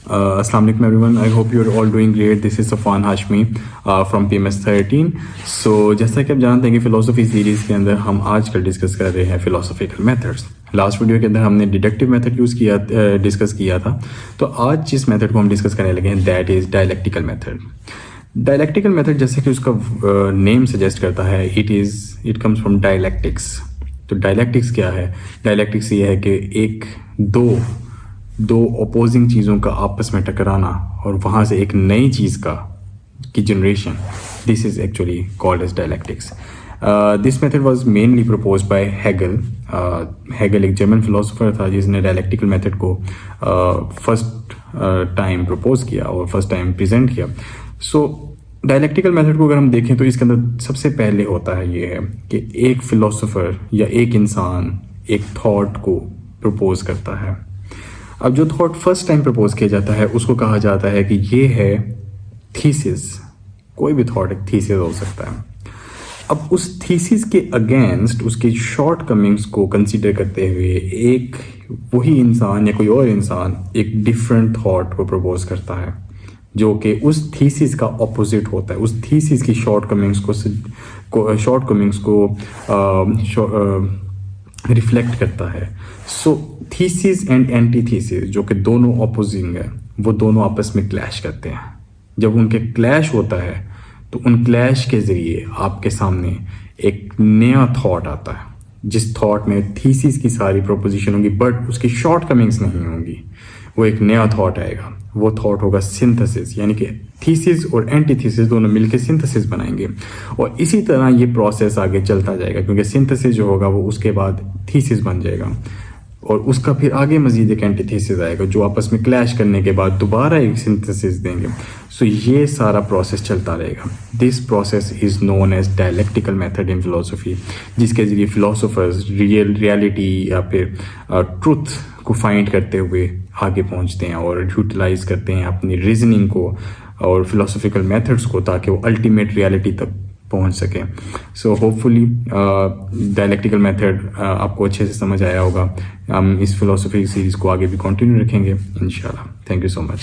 Assalamu alaikum everyone. I hope you are all doing great. This is Safwan Hashmi from PMS 13. So जैसा कि आप जानते हैं कि फ़िलोसफी सीरीज़ के अंदर हम आजकल डिस्कस कर रहे हैं फ़िलोसफिकल मेथड्स। लास्ट वीडियो के अंदर हमने डिडक्टिव मेथड डिस्कस किया था। तो आज जिस मेथड को हम डिस्कस करने लगे हैं that is dialectical method. Dialectical method जैसे कि उसका नेम सजेस्ट करता है इट कम्स फ्रॉम डायलेक्टिक्स। तो डायलेक्टिक्स क्या है? डायलेक्टिक्स ये है कि एक दो अपोजिंग चीज़ों का आपस में टकराना और वहाँ से एक नई चीज़ की generation. This is actually called as dialectics. This method was mainly propose by Hegel. Hegel एक जर्मन फिलोसोफर था जिसने डायलेक्टिकल मेथड को फर्स्ट टाइम प्रपोज किया और फर्स्ट टाइम प्रेजेंट किया। सो डायलेक्टिकल मेथड को अगर हम देखें तो इसके अंदर सबसे पहले होता है ये है कि एक फिलोसोफर या एक इंसान एक थॉट को प्रपोज करता है। अब जो थॉट फर्स्ट टाइम प्रपोज किया जाता है उसको कहा जाता है कि ये है थीसिस। कोई भी थॉट एक थीसिस हो सकता है। अब उस थीसिस के अगेंस्ट उसकी शॉर्ट कमिंग्स को कंसीडर करते हुए एक वही इंसान या कोई और इंसान एक डिफरेंट थॉट को प्रपोज करता है जो कि उस थीसिस का ऑपोजिट होता है। उस थीसिस की शॉर्ट कमिंग्स को रिफ्लेक्ट करता है। सो थीसिस एंड एंटीथीसिस जो कि दोनों ऑपोजिंग है वो दोनों आपस में क्लैश करते हैं। जब उनके क्लैश होता है तो उन क्लैश के ज़रिए आपके सामने एक नया थॉट आता है जिस थॉट में थीसिस की सारी प्रोपोजिशन होगी बट उसकी शॉर्ट कमिंग्स नहीं होंगी। वो एक नया थॉट आएगा। वो थॉट होगा सिंथेसिस, यानी कि थीसिस और एंटीथीसिस दोनों मिलकर सिंथेसिस बनाएंगे। और इसी तरह ये प्रोसेस आगे चलता जाएगा क्योंकि सिंथेसिस जो होगा वो उसके बाद थीसिस बन जाएगा और उसका फिर आगे मजीद एक एंटीथीसिस आएगा जो आपस में क्लैश करने के बाद दोबारा एक सिंथेसिस देंगे। सो ये सारा प्रोसेस चलता रहेगा। This process is known as dialectical method in philosophy, जिसके ज़रिए फिलोसोफर्स रियलिटी या फिर ट्रुथ को फाइंड करते हुए आगे पहुंचते हैं और यूटिलाइज करते हैं अपनी रीजनिंग को और फिलोसफिकल मेथड्स को ताकि वो अल्टीमेट रियलिटी तक पहुंच सकें। सो होपफुली डायलेक्टिकल मेथड आपको अच्छे से समझ आया होगा। हम इस फिलोसफी सीरीज़ को आगे भी कंटिन्यू रखेंगे इंशाल्लाह। Thank you so much.